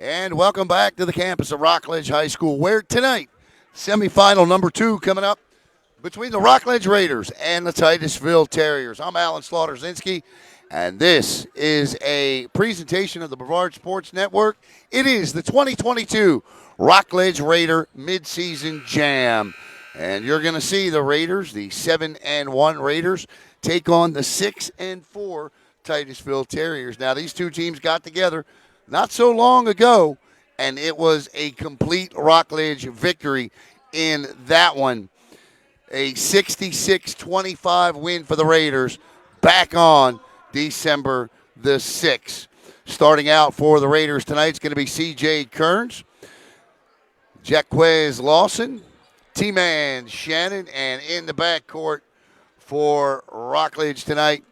And welcome back to the campus of Rockledge High School, where tonight, semifinal number 2 coming up between the Rockledge Raiders and the Titusville Terriers. I'm Alan Slaughter-Zinski, and this is a presentation of the Brevard Sports Network. It is the 2022 Rockledge Raider Midseason Jam. And you're going to see the Raiders, the 7-1 Raiders, take on the 6-4 Titusville Terriers. Now, these two teams got together not so long ago, and it was a complete Rockledge victory in that one. A 66-25 win for the Raiders back on December the 6th. Starting out for the Raiders tonight is going to be C.J. Kearns, Jaquez Lawson, T-Man Shannon, and in the backcourt for Rockledge tonight,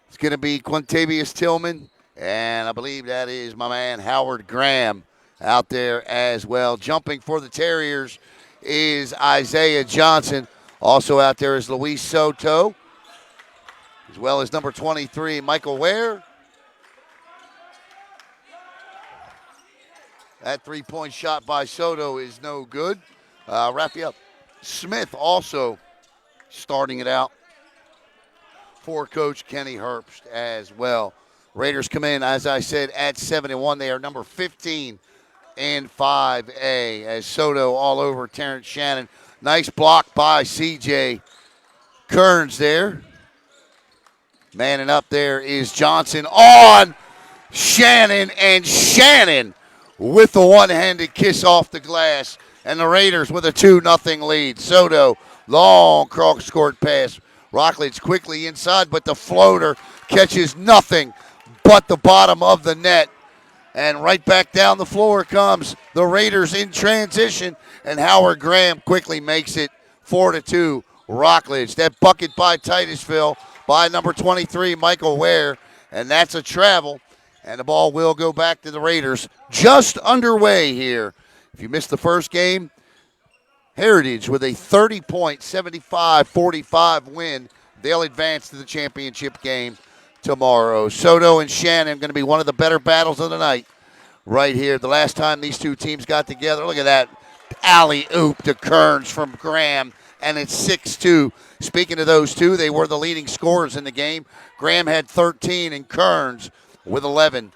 it's going to be Quintavious Tillman, and I believe that is my man Howard Graham out there as well. Jumping for the Terriers is Isaiah Johnson. Also out there is Luis Soto, as well as number 23, Michael Ware. That three-point shot by Soto is no good. Raphael Smith also starting it out for Coach Kenny Herbst as well. Raiders come in, as I said, at 7-1. They are number 15 in 5A as Soto all over Terrence Shannon. Nice block by C.J. Kearns there. Manning up there is Johnson on Shannon, and Shannon with the one-handed kiss off the glass. And the Raiders with a 2-0 lead. Soto, long cross-court pass. Rockledge quickly inside, but the floater catches nothing but the bottom of the net. And right back down the floor comes the Raiders in transition, and Howard Graham quickly makes it 4-2 Rockledge. That bucket by Titusville by number 23, Michael Ware, and that's a travel. And the ball will go back to the Raiders. Just underway here. If you missed the first game, Heritage with a 30-point, 75-45 win. They'll advance to the championship game tomorrow. Soto and Shannon going to be one of the better battles of the night right here. The last time these two teams got together, look at that alley-oop to Kearns from Graham, and it's 6-2. Speaking of those two, they were the leading scorers in the game. Graham had 13 and Kearns with 11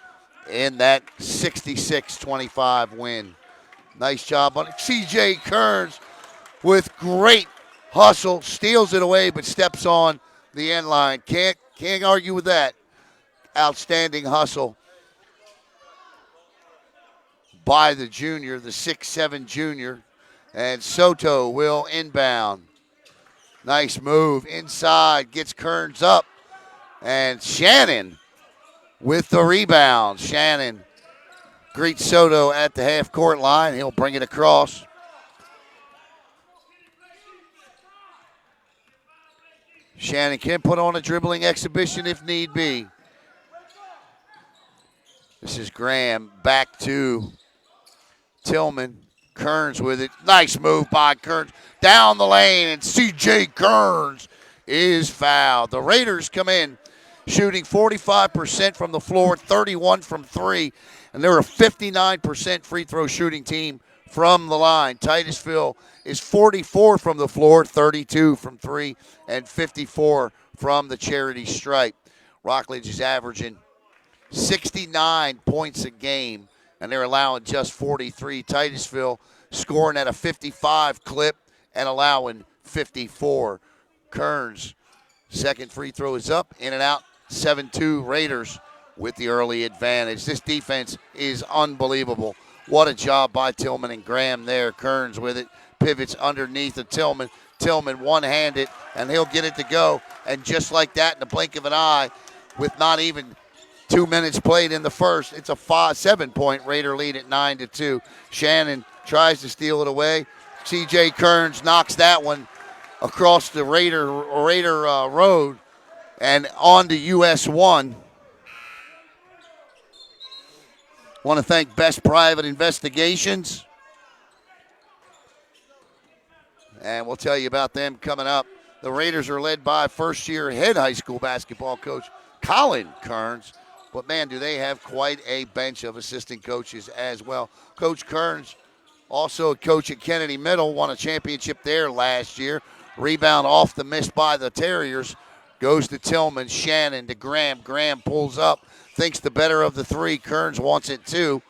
in that 66-25 win. Nice job on it. C.J. Kearns with great hustle, steals it away, but steps on the end line. Can't argue with that. Outstanding hustle by the junior, the 6'7 junior. And Soto will inbound. Nice move inside, gets Kearns up. And Shannon with the rebound. Shannon greets Soto at the half-court line. He'll bring it across. Shannon can put on a dribbling exhibition if need be. This is Graham back to Tillman. Kearns with it. Nice move by Kearns. Down the lane, and C.J. Kearns is fouled. The Raiders come in shooting 45% from the floor, 31 from three, and they're a 59% free throw shooting team from the line. Titusville is 44 from the floor, 32 from three, and 54 from the charity stripe. Rockledge is averaging 69 points a game, and they're allowing just 43. Titusville scoring at a 55 clip and allowing 54. Kearns, second free throw is up, in and out, 7-2 Raiders with the early advantage. This defense is unbelievable. What a job by Tillman and Graham there. Kearns with it, pivots underneath of Tillman. Tillman one-handed, and he'll get it to go. And just like that, in the blink of an eye, with not even 2 minutes played in the first, it's a 7-point Raider lead at 9-2. Shannon tries to steal it away. C.J. Kearns knocks that one across the Raider road and on to US 1. Want to thank Best Private Investigations. And we'll tell you about them coming up. The Raiders are led by first-year head high school basketball coach Colin Kearns. But, man, do they have quite a bench of assistant coaches as well. Coach Kearns, also a coach at Kennedy Middle, won a championship there last year. Rebound off the miss by the Terriers. Goes to Tillman. Shannon to Graham. Graham pulls up. Thinks the better of the three. Kearns wants it too.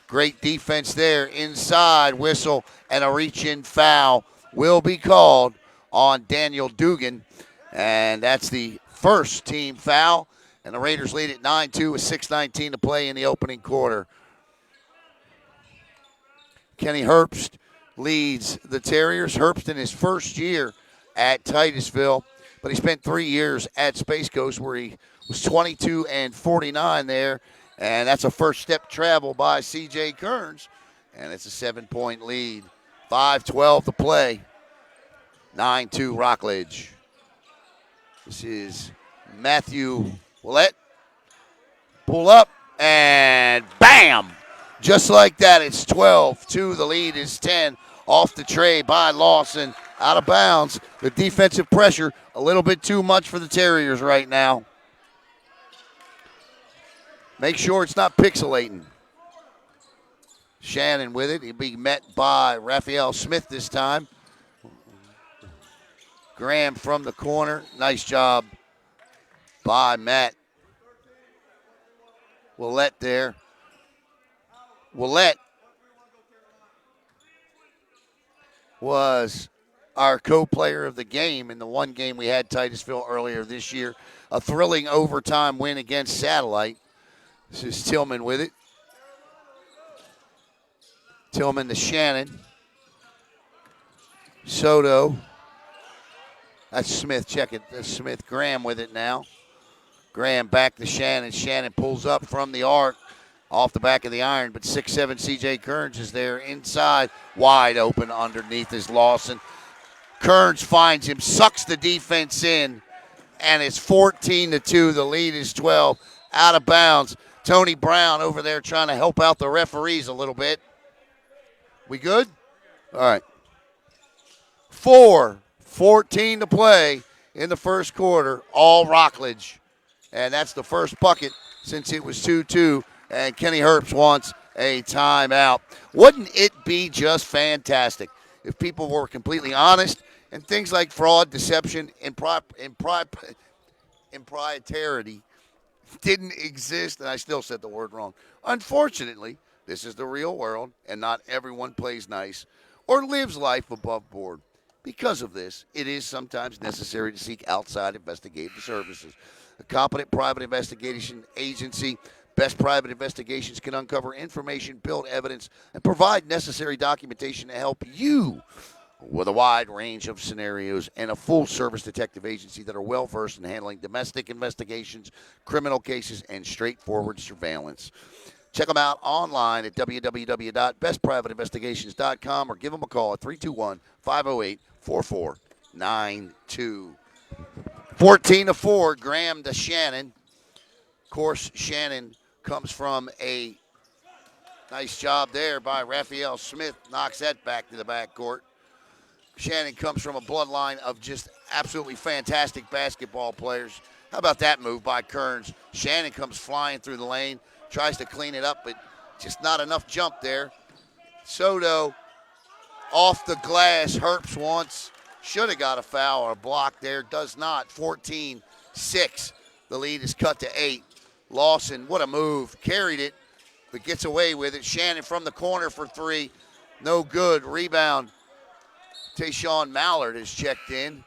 Great defense there. Inside whistle and a reach-in foul will be called on Daniel Dugan. And that's the first team foul. And the Raiders lead at 9-2 with 6:19 to play in the opening quarter. Kenny Herbst leads the Terriers. Herbst in his first year at Titusville, but he spent 3 years at Space Coast where he was 22-49 there. And that's a first step travel by C.J. Kearns. And it's a 7-point lead. 5:12 to play. 9-2 Rockledge. This is Matthew Willett. Pull up and bam! Just like that, it's 12-2. The lead is 10. Off the tray by Lawson. Out of bounds. The defensive pressure, a little bit too much for the Terriers right now. Make sure it's not pixelating. Shannon with it. He'll be met by Raphael Smith this time. Graham from the corner. Nice job by Matt Willett there. Willett was our co-player of the game in the one game we had Titusville earlier this year. A thrilling overtime win against Satellite. This is Tillman with it. Tillman to Shannon. Soto. That's Smith. Check it. That's Smith. Graham with it now. Graham back to Shannon. Shannon pulls up from the arc. Off the back of the iron, but 6'7" C.J. Kearns is there inside. Wide open underneath is Lawson. Kearns finds him, sucks the defense in, and it's 14-2. The lead is 12. Out of bounds. Tony Brown over there trying to help out the referees a little bit. We good? All right. 4:14 to play in the first quarter. All Rockledge. And that's the first bucket since it was 2-2. And Kenny Herbst wants a timeout. Wouldn't it be just fantastic if people were completely honest and things like fraud, deception, and impropriety didn't exist? And I still said the word wrong. Unfortunately, this is the real world, and not everyone plays nice or lives life above board. Because of this, it is sometimes necessary to seek outside investigative services. A competent private investigation agency, Best Private Investigations, can uncover information, build evidence, and provide necessary documentation to help you with a wide range of scenarios, and a full-service detective agency that are well-versed in handling domestic investigations, criminal cases, and straightforward surveillance. Check them out online at www.bestprivateinvestigations.com or give them a call at 321-508-4492. 14-4, Graham to Shannon. Of course, Shannon comes from a nice job there by Raphael Smith. Knocks that back to the backcourt. Shannon comes from a bloodline of just absolutely fantastic basketball players. How about that move by Kearns? Shannon comes flying through the lane, tries to clean it up, but just not enough jump there. Soto off the glass. Herbst should have got a foul or a block there. Does not. 14-6. The lead is cut to 8. Lawson, what a move. Carried it, but gets away with it. Shannon from the corner for 3. No good. Rebound. Tayshawn Mallard is checked in.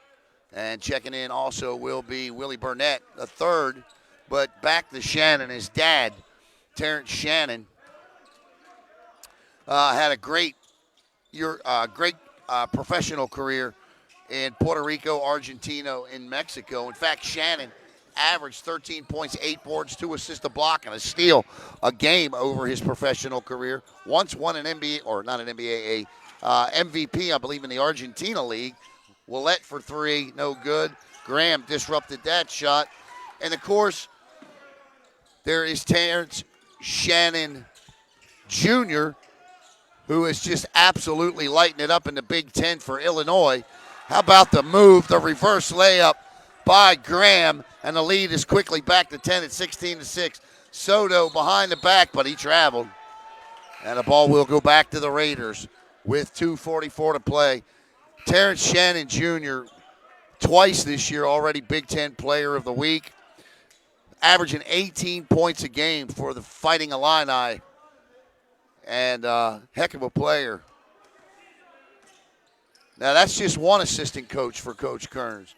And checking in also will be Willie Burnett, the third. But back to Shannon. His dad, Terrence Shannon, had a great professional career in Puerto Rico, Argentina, and Mexico. In fact, Shannon averaged 13 points, 8 boards, 2 assists, a block, and a steal a game over his professional career. Once won an NBA, or not an NBA, MVP, I believe, in the Argentina League. Willett for 3, no good. Graham disrupted that shot. And, of course, there is Terrence Shannon Jr., who is just absolutely lighting it up in the Big Ten for Illinois. How about the move, the reverse layup by Graham, and the lead is quickly back to 10 at 16-6. Soto behind the back, but he traveled. And the ball will go back to the Raiders with 2:44 to play. Terrence Shannon Jr., twice this year, already Big Ten Player of the Week, averaging 18 points a game for the Fighting Illini. And heck of a player. Now, that's just one assistant coach for Coach Kearns.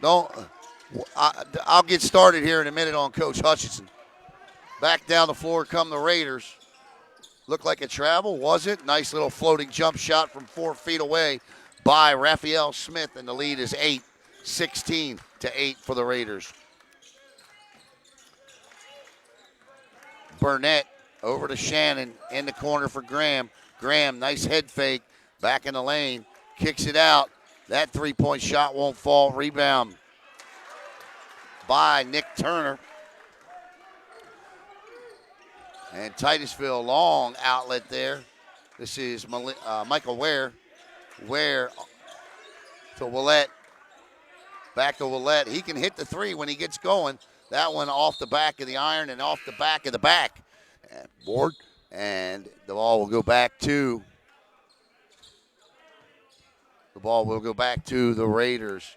I'll get started here in a minute on Coach Hutchinson. Back down the floor come the Raiders. Looked like a travel, was it? Nice little floating jump shot from 4 feet away by Raphael Smith, and the lead is 16-8 for the Raiders. Burnett over to Shannon in the corner for Graham. Graham, nice head fake, back in the lane, kicks it out. That three-point shot won't fall. Rebound by Nick Turner. And Titusville, long outlet there. This is Michael Ware. Ware to Willett. Back to Willett. He can hit the three when he gets going. That one off the back of the iron and off the back of the back. Board. And the ball will go back to the Raiders.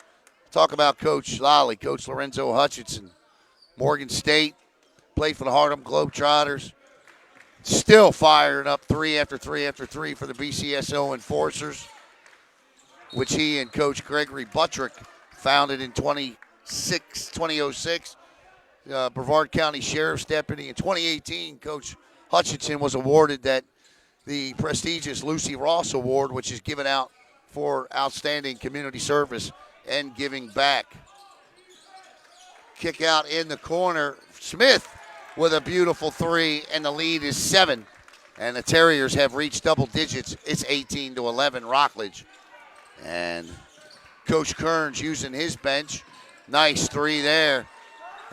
Talk about Coach Lally, Coach Lorenzo Hutchinson. Morgan State, played for the Harlem Globetrotters. Still firing up 3 after 3 after 3 for the BCSO Enforcers, which he and Coach Gregory Buttrick founded in 2006. Brevard County Sheriff's Deputy. In 2018, Coach Hutchinson was awarded the prestigious Lucy Ross Award, which is given out for outstanding community service and giving back. Kick out in the corner. Smith with a beautiful three, and the lead is 7. And the Terriers have reached double digits. It's 18-11 Rockledge. And Coach Kearns using his bench. Nice three there.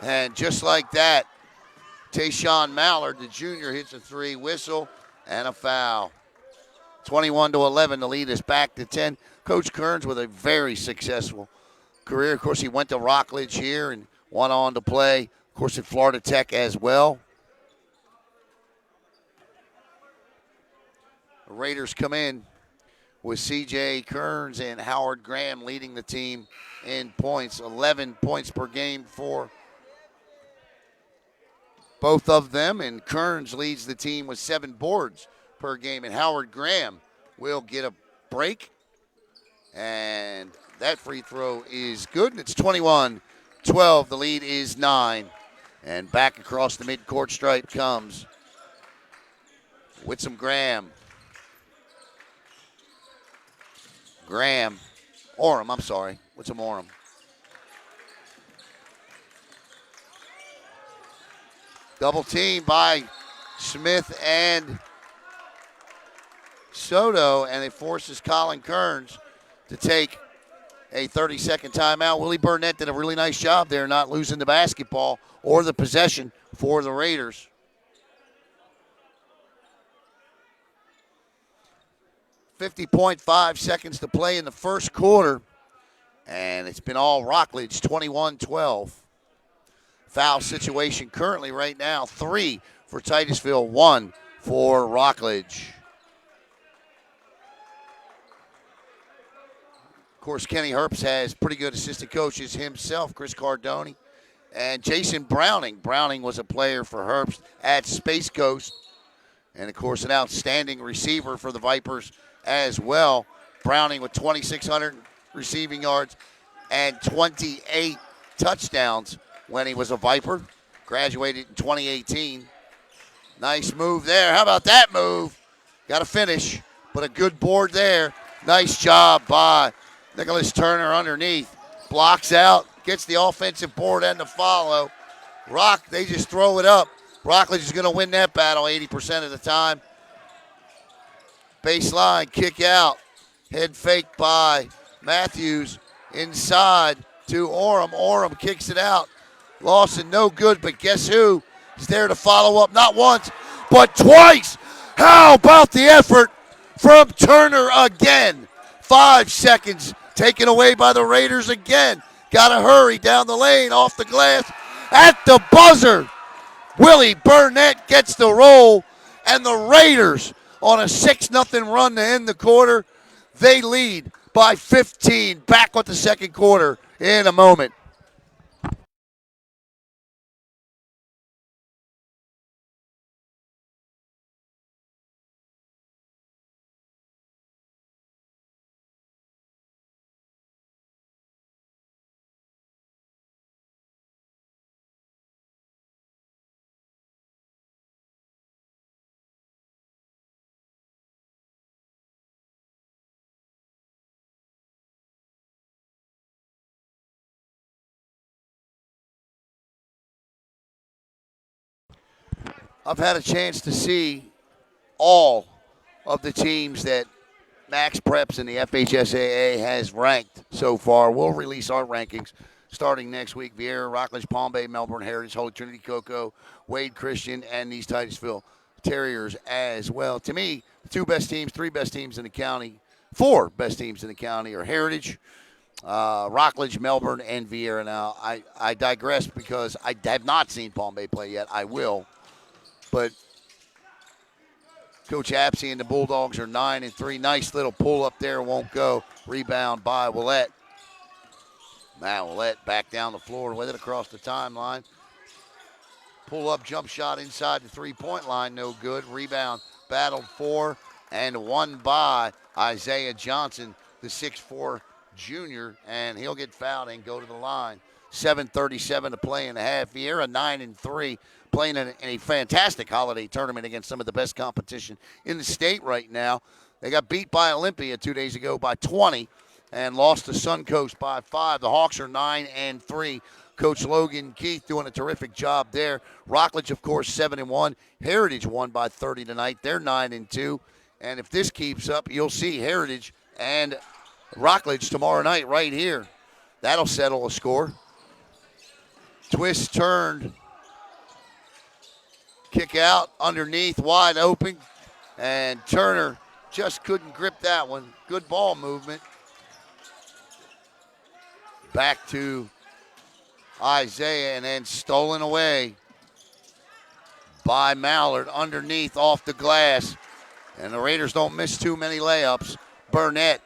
And just like that, Tayshawn Mallard, the junior, hits a three, whistle, and a foul. 21-11, the lead is back to 10. Coach Kearns with a very successful career. Of course, he went to Rockledge here and went on to play, of course, at Florida Tech as well. The Raiders come in with C.J. Kearns and Howard Graham leading the team in points. 11 points per game for both of them, and Kearns leads the team with 7 boards per game, and Howard Graham will get a break, and that free throw is good, and it's 21-12. The lead is 9, and back across the midcourt stripe comes Whitsom Graham. Orem, I'm sorry, Whitsom Orem. Double team by Smith and Soto, and it forces Colin Kearns to take a 30-second timeout. Willie Burnett did a really nice job there, not losing the basketball or the possession for the Raiders. .5 seconds to play in the first quarter, and it's been all Rockledge, 21-12. Foul situation currently right now, 3 for Titusville, 1 for Rockledge. Of course, Kenny Herbst has pretty good assistant coaches himself, Chris Cardone and Jason Browning. Browning was a player for Herbst at Space Coast, and, of course, an outstanding receiver for the Vipers as well. Browning with 2,600 receiving yards and 28 touchdowns when he was a Viper. Graduated in 2018. Nice move there. How about that move? Got to finish, but a good board there. Nice job by Nicholas Turner underneath. Blocks out, gets the offensive board and the follow. They just throw it up. Rockledge is going to win that battle 80% of the time. Baseline, kick out. Head fake by Matthews. Inside to Orem. Orem kicks it out. Lawson, no good, but guess who is there to follow up? Not once, but twice. How about the effort from Turner again? 5 seconds taken away by the Raiders again. Got to hurry down the lane, off the glass, at the buzzer. Willie Burnett gets the roll, and the Raiders on a 6-0 run to end the quarter. They lead by 15. Back with the second quarter in a moment. I've had a chance to see all of the teams that Max Preps and the FHSAA has ranked so far. We'll release our rankings starting next week. Vieira, Rockledge, Palm Bay, Melbourne, Heritage, Holy Trinity, Cocoa, Wade Christian, and these Titusville Terriers as well. To me, the two best teams, three best teams in the county, four best teams in the county are Heritage, Rockledge, Melbourne, and Vieira. Now, I digress because I have not seen Palm Bay play yet. I will. But Coach Apsey and the Bulldogs are 9-3. Nice little pull up there, won't go. Rebound by Willette. Matt Willette back down the floor with it across the timeline. Pull up jump shot inside the three-point line, no good. Rebound battled for and won by Isaiah Johnson, the 6'4 junior, and he'll get fouled and go to the line. 7:37 to play in the half. Vieira 9-3, playing in a fantastic holiday tournament against some of the best competition in the state right now. They got beat by Olympia 2 days ago by 20 and lost to Suncoast by 5. The Hawks are 9-3. Coach Logan Keith doing a terrific job there. Rockledge, of course, 7-1. Heritage won by 30 tonight. They're 9-2. And if this keeps up, you'll see Heritage and Rockledge tomorrow night right here. That'll settle a score. Twist turned. Kick out underneath, wide open. And Turner just couldn't grip that one. Good ball movement. Back to Isaiah, and then stolen away by Mallard underneath off the glass. And the Raiders don't miss too many layups. Burnett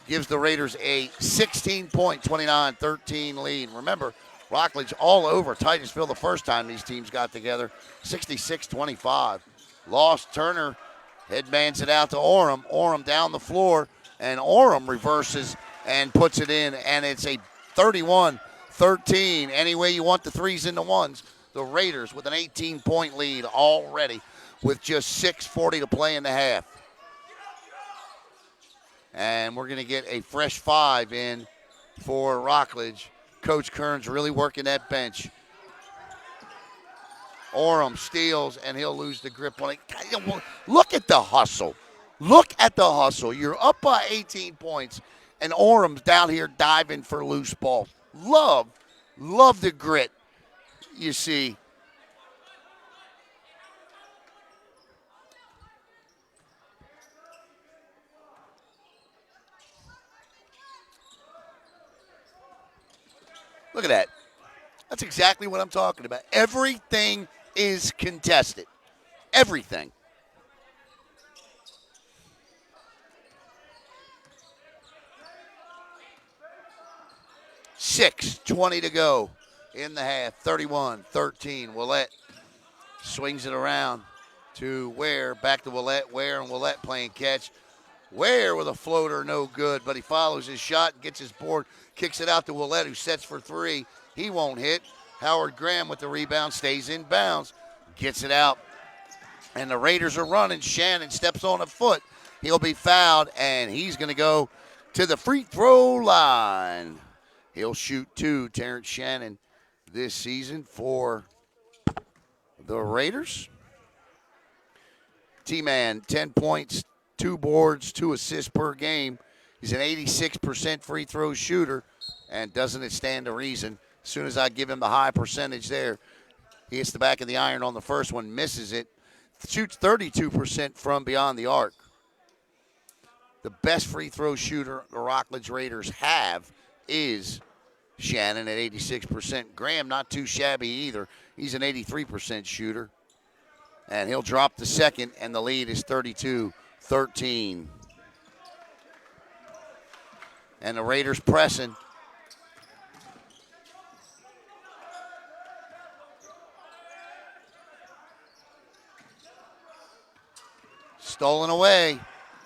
gives the Raiders a 16-point, 29-13 lead. Remember, Rockledge all over Titusville the first time these teams got together, 66-25. Lost. Turner headbands it out to Orem. Orem down the floor, and Orem reverses and puts it in, and it's a 31-13. Any way you want the threes and the ones. The Raiders with an 18-point lead already with just 6:40 to play in the half. And we're going to get a fresh 5 in for Rockledge. Coach Kearns really working that bench. Orem steals, and he'll lose the grip on it. Look at the hustle. Look at the hustle. You're up by 18 points, and Orem's down here diving for loose balls. Love the grit you see. Look at that. That's exactly what I'm talking about. Everything is contested. Everything. $6:20 to go in the half. 31-13. Willette swings it around to Ware. Back to Willette. Ware and Willette playing catch. Ware with a floater, no good, but he follows his shot and gets his board. Kicks it out to Willette, who sets for three. He won't hit. Howard Graham with the rebound, stays in bounds, gets it out. And the Raiders are running. Shannon steps on a foot. He'll be fouled, and he's going to go to the free throw line. He'll shoot 2, Terrence Shannon, this season for the Raiders. T-Man, 10 points, 2 boards, 2 assists per game. He's an 86% free throw shooter, and doesn't it stand to reason? As soon as I give him the high percentage there, he hits the back of the iron on the first one, misses it, shoots 32% from beyond the arc. The best free throw shooter the Rockledge Raiders have is Shannon at 86%. Graham not too shabby either. He's an 83% shooter. And he'll drop the second, and the lead is 32-13. And the Raiders pressing. Stolen away.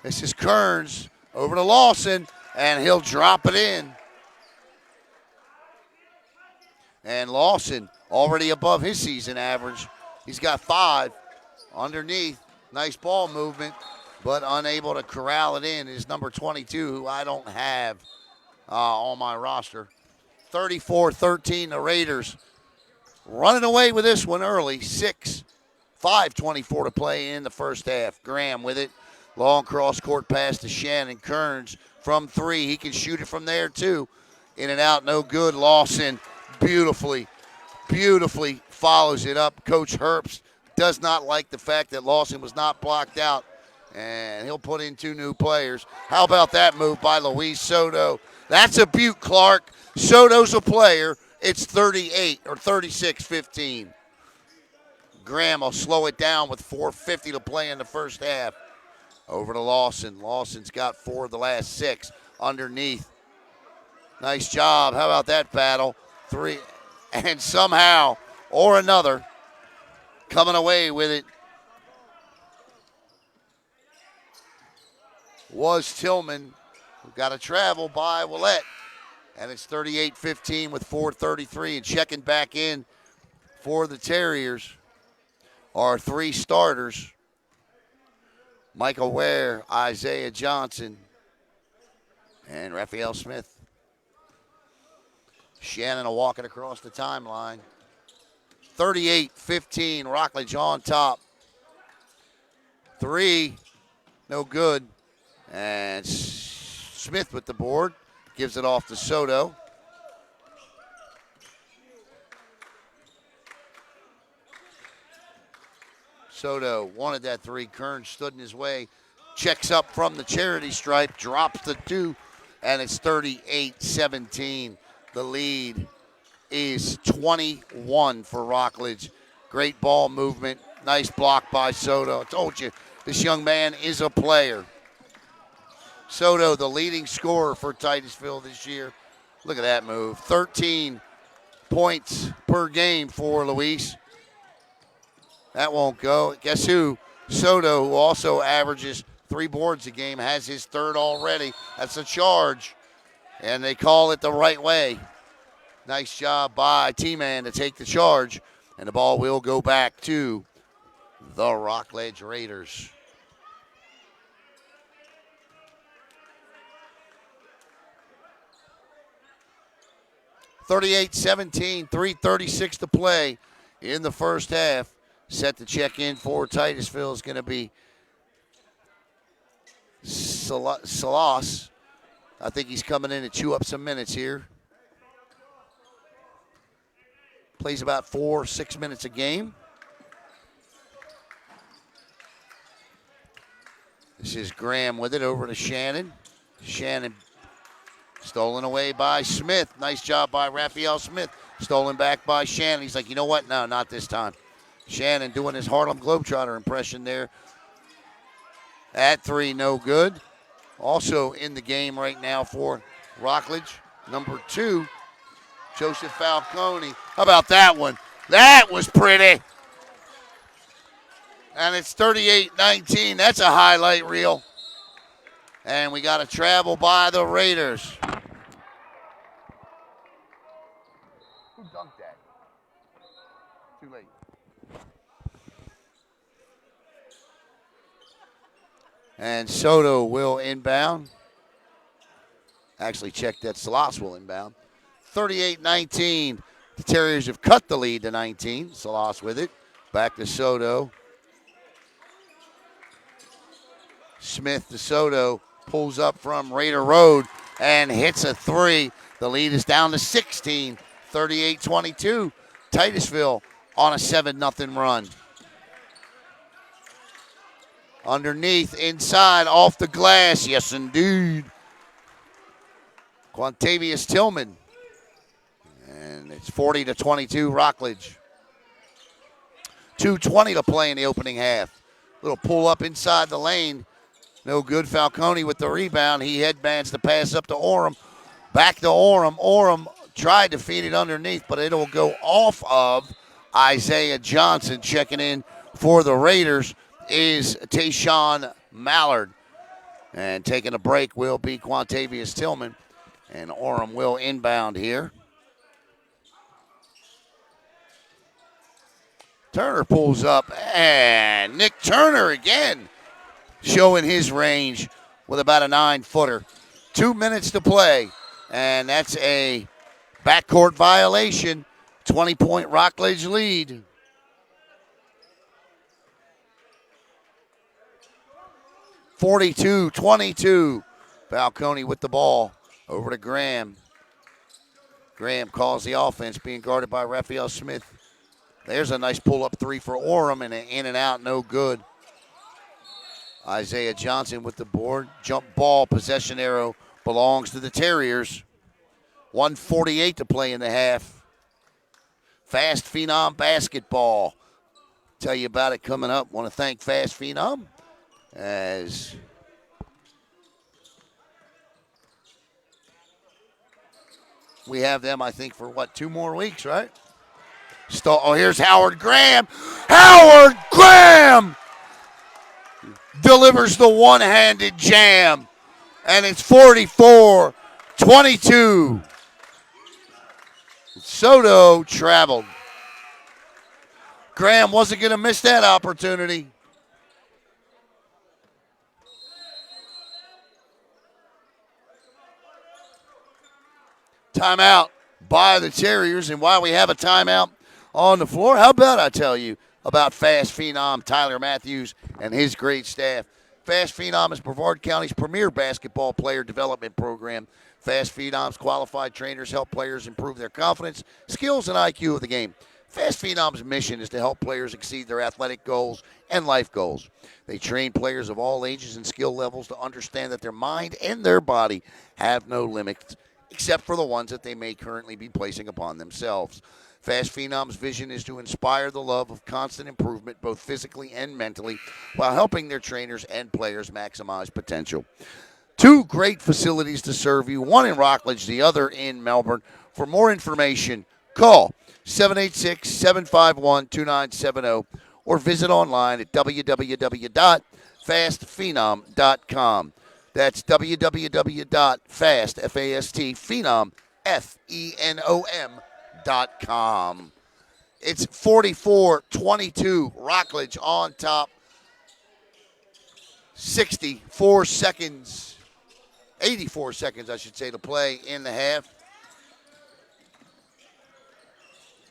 This is Kearns over to Lawson, and he'll drop it in. And Lawson already above his season average. He's got 5 underneath. Nice ball movement, but unable to corral it in is number 22, who I don't have on my roster. 34-13, the Raiders running away with this one early. 5:24 to play in the first half. Graham with it. Long cross-court pass to Shannon. Kearns from 3. He can shoot it from there, too. In and out, no good. Lawson beautifully follows it up. Coach Herbst does not like the fact that Lawson was not blocked out, and he'll put in 2 new players. How about that move by Luis Soto? That's a beaut, Clark. Soto's a player. It's 36-15. Graham will slow it down with 4:50 to play in the first half. Over to Lawson. Lawson's got 4 of the last 6 underneath. Nice job. How about that battle? 3. And somehow or another, coming away with it was Tillman, who got a travel by Willett. And it's 38-15 with 4:33. And checking back in for the Terriers are 3 starters. Michael Ware, Isaiah Johnson, and Raphael Smith. Shannon will walk it across the timeline. 38-15, Rockledge on top. 3, no good. And Smith with the board, gives it off to Soto. Soto wanted that 3. Kearns stood in his way. Checks up from the charity stripe, drops the 2, and it's 38-17. The lead is 21 for Rockledge. Great ball movement. Nice block by Soto. I told you, this young man is a player. Soto, the leading scorer for Titusville this year. Look at that move. 13 points per game for Luis. That won't go. Guess who? Soto, who also averages 3 boards a game, has his 3rd already. That's a charge, and they call it the right way. Nice job by T-Man to take the charge, and the ball will go back to the Rockledge Raiders. (38-17), 3:36 to play in the first half. Set to check in for Titusville is going to be Salas. I think he's coming in to chew up some minutes here. Plays about 4-6 minutes a game. This is Graham with it over to Shannon. Shannon stolen away by Smith. Nice job by Raphael Smith. Stolen back by Shannon. He's like, you know what? No, not this time. Shannon doing his Harlem Globetrotter impression there. At 3, no good. Also in the game right now for Rockledge, number 2, Joseph Falcone. How about that one? That was pretty. And it's 38-19. That's a highlight reel. And we got a travel by the Raiders. Who dunked that? Too late. And Soto will inbound. Actually, check that. Salas will inbound. 38-19. The Terriers have cut the lead to 19. Salas with it. Back to Soto. Smith to Soto. Pulls up from Raider Road and hits a 3. The lead is down to 16. 38-22. Titusville on a 7-0 run. Underneath, inside, off the glass. Yes, indeed. Quantavious Tillman. And it's 40-22 Rockledge. 2:20 to play in the opening half. Little pull up inside the lane. No good. Falcone with the rebound. He headbands the pass up to Orem. Back to Orem. Orem tried to feed it underneath, but it'll go off of Isaiah Johnson. Checking in for the Raiders is Tayshawn Mallard. And taking a break will be Quantavious Tillman. And Orem will inbound here. Turner pulls up, and Nick Turner again showing his range with about a 9-footer. 2 minutes to play, and that's a backcourt violation. 20-point Rockledge lead. (42-22). Falcone with the ball over to Graham. Graham calls the offense, being guarded by Raphael Smith. There's a nice pull-up three for Orem, and an in and out, no good. Isaiah Johnson with the board. Jump ball, possession arrow belongs to the Terriers. 1:48 to play in the half. Fast Phenom basketball. Tell you about it coming up. Want to thank Fast Phenom as we have them, I think, for 2 more weeks, right? Here's Howard Graham. Howard Graham delivers the one-handed jam, and it's 44-22. Soto traveled. Graham wasn't going to miss that opportunity. Timeout by the Terriers, and while we have a timeout on the floor, how about I tell you about Fast Phenom Tyler Matthews and his great staff. Fast Phenom is Brevard County's premier basketball player development program. Fast Phenom's qualified trainers help players improve their confidence, skills, and IQ of the game. Fast Phenom's mission is to help players exceed their athletic goals and life goals. They train players of all ages and skill levels to understand that their mind and their body have no limits, except for the ones that they may currently be placing upon themselves. Fast Phenom's vision is to inspire the love of constant improvement, both physically and mentally, while helping their trainers and players maximize potential. 2 great facilities to serve you, one in Rockledge, the other in Melbourne. For more information, call 786-751-2970 or visit online at www.fastphenom.com. That's www.fastphenom.com. It's 44-22. Rockledge on top. 84 seconds, I should say, to play in the half.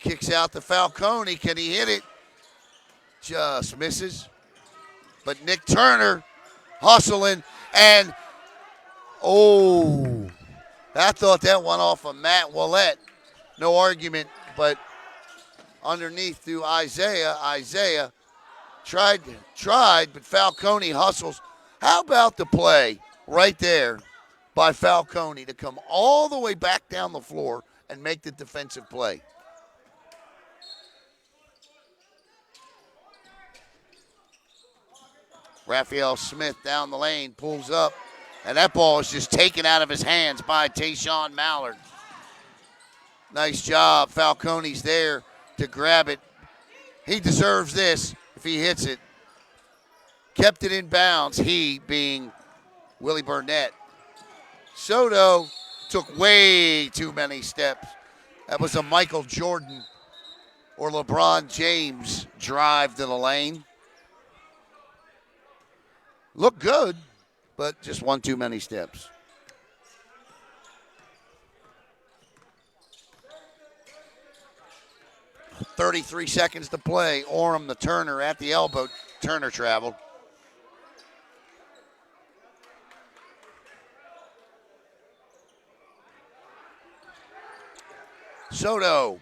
Kicks out to Falcone. Can he hit it? Just misses. But Nick Turner hustling, and I thought that went off of Matt Willett. No argument, but underneath to Isaiah. Isaiah tried, but Falcone hustles. How about the play right there by Falcone to come all the way back down the floor and make the defensive play? Raphael Smith down the lane, pulls up, and that ball is just taken out of his hands by Tayshawn Mallard. Nice job. Falcone's there to grab it. He deserves this if he hits it. Kept it in bounds, he being Willie Burnett. Soto took way too many steps. That was a Michael Jordan or LeBron James drive to the lane. Looked good, but just one too many steps. .33 seconds to play. Orem the Turner at the elbow. Turner traveled. Soto,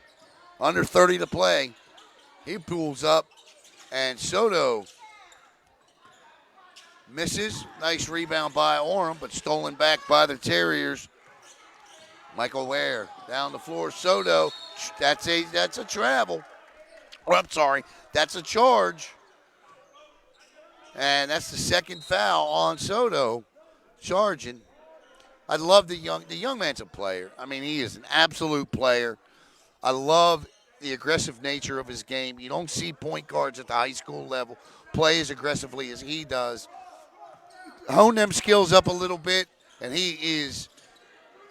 under 30 to play. He pulls up, and Soto misses. Nice rebound by Orem, but stolen back by the Terriers. Michael Ware down the floor. Soto, that's a travel. Oh, I'm sorry, that's a charge. And that's the second foul on Soto, charging. I love the young man's a player. I mean, he is an absolute player. I love the aggressive nature of his game. You don't see point guards at the high school level play as aggressively as he does. Hone them skills up a little bit, and he is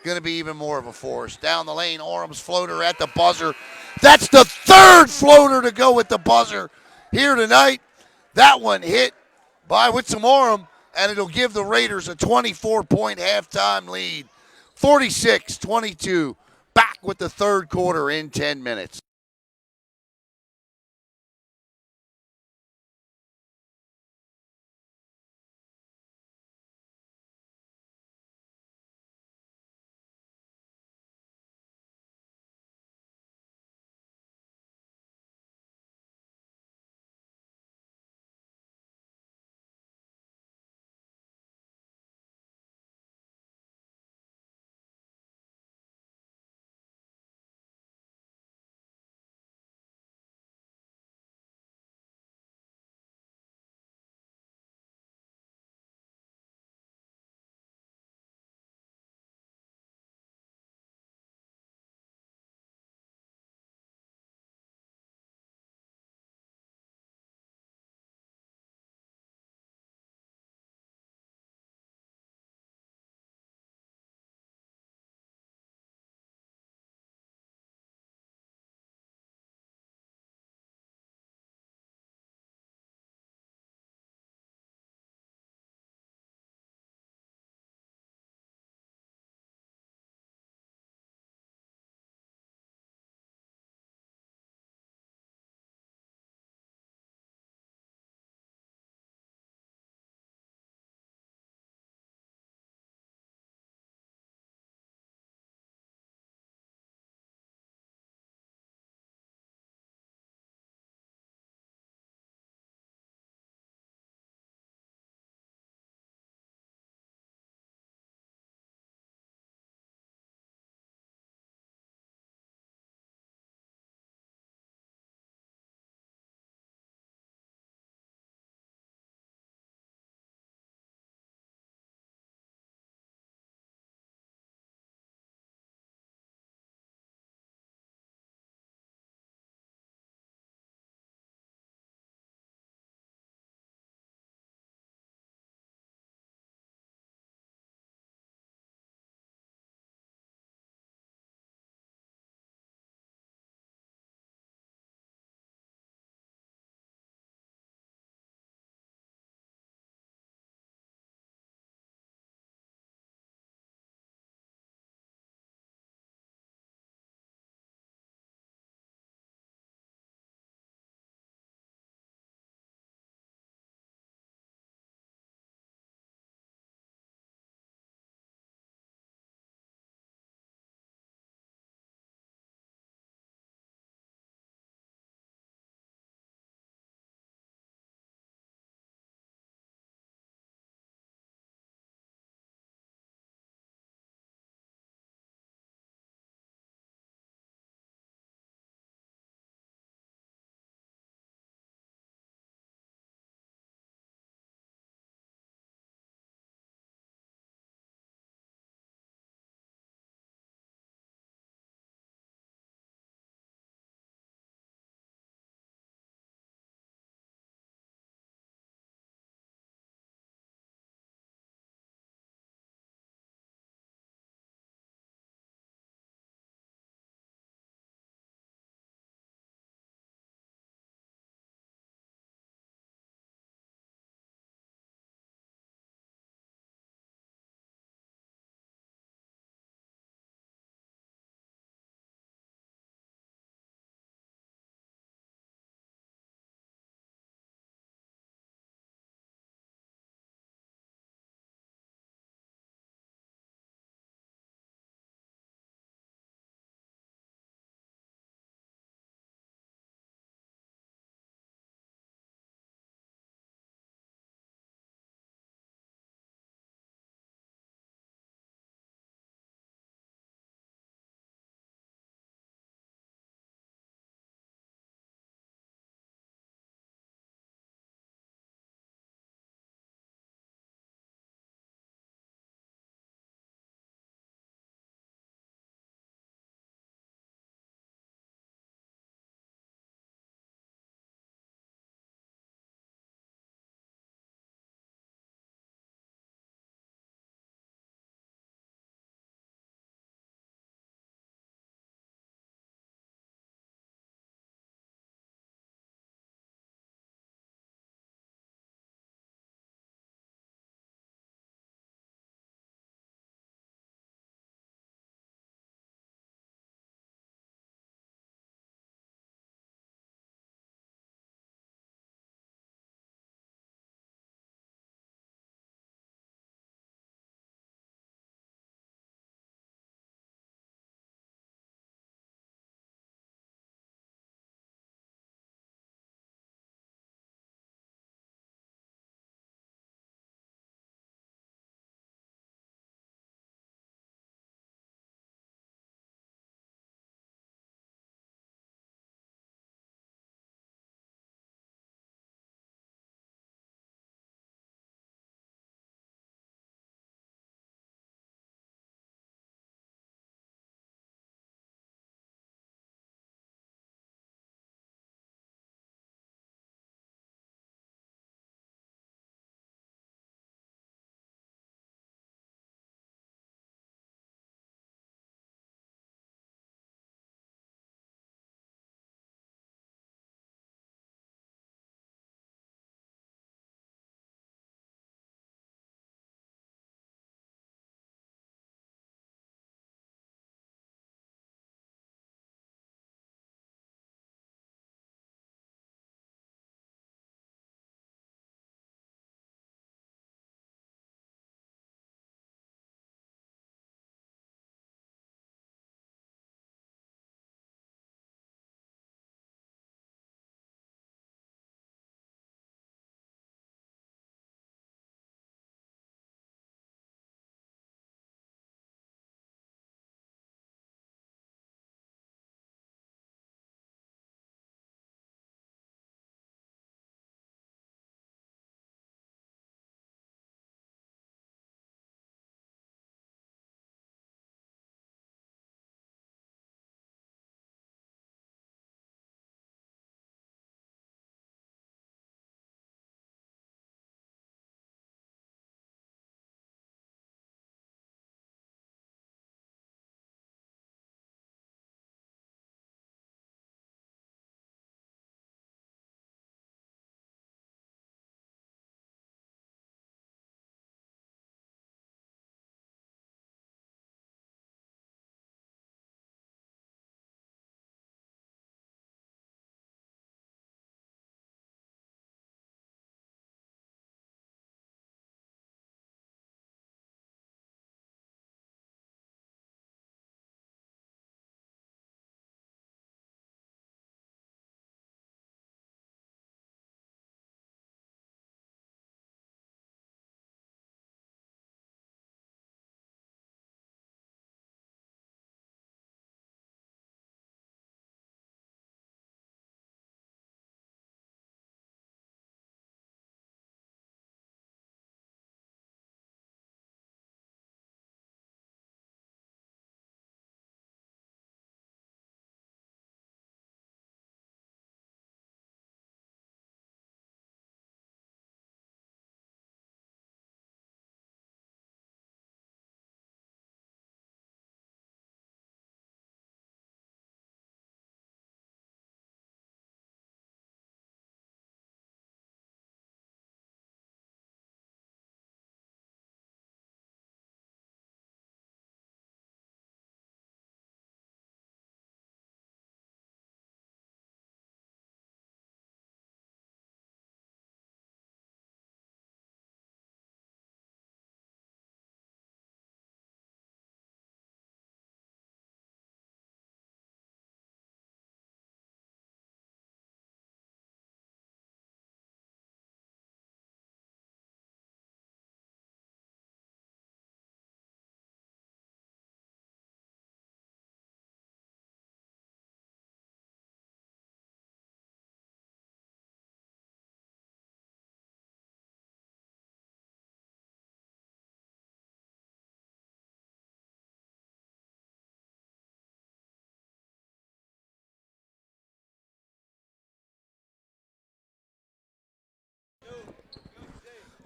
going to be even more of a force. Down the lane, Orem's floater at the buzzer. That's the third floater to go with the buzzer here tonight. That one hit by Whitsom Orem, and it'll give the Raiders a 24-point halftime lead. 46-22. Back with the third quarter in 10 minutes.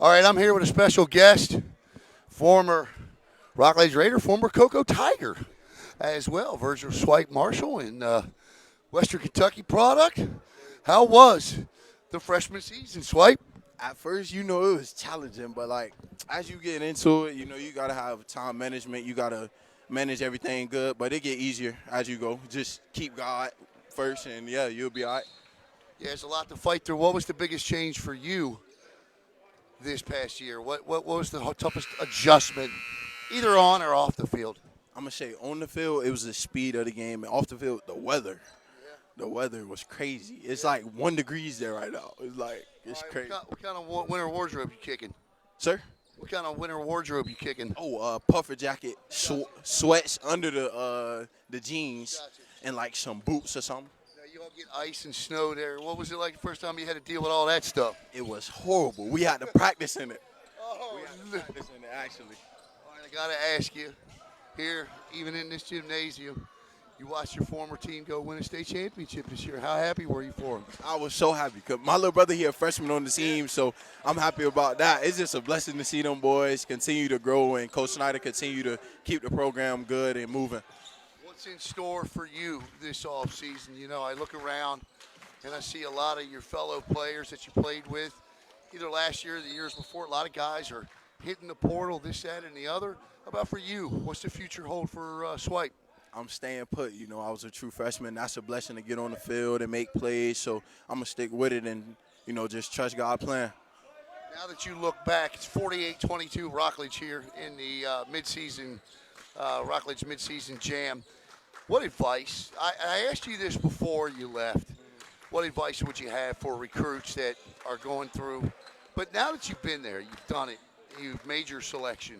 All right, I'm here with a special guest, former Rockledge Raider, former Cocoa Tiger as well, Virgil Swipe Marshall in Western Kentucky product. How was the freshman season, Swipe? At first, it was challenging, but like as you get into it, you gotta have time management. You gotta manage everything good, but it get easier as you go. Just keep God first, and yeah, you'll be all right. Yeah, there's a lot to fight through. What was the biggest change for you this past year? What was the toughest adjustment, either on or off the field? I'm gonna say on the field, it was the speed of the game, and off the field, the weather. The weather was crazy. It's like 1 degree there right now. It's Right, crazy. what kind of winter wardrobe you kicking? Sir? What kind of winter wardrobe you kicking? Oh, puffer jacket, sweats under the jeans, Gotcha. and like some boots or something. Now, you all get ice and snow there. What was it like the first time you had to deal with all that stuff? It was horrible. We had to practice in it. Oh, We had to practice in it, actually. all right, I got to ask you, here, even in this gymnasium, you watched your former team go win a state championship this year. How happy were you for them? I was so happy because my little brother here, a freshman on the team, so I'm happy about that. It's just a blessing to see them boys continue to grow and Coach Snyder continue to keep the program good and moving. What's in store for you this offseason? I look around and I see a lot of your fellow players that you played with, either last year or the years before. A lot of guys are hitting the portal, this, that, and the other. How about for you? What's the future hold for Swipe? I'm staying put. I was a true freshman. That's a blessing to get on the field and make plays, so I'm going to stick with it and, just trust God plan. Now that you look back, it's 48-22 Rockledge here in the midseason, Rockledge midseason jam. What advice? I asked you this before you left. What advice would you have for recruits that are going through? But now that you've been there, you've done it, you've made your selection,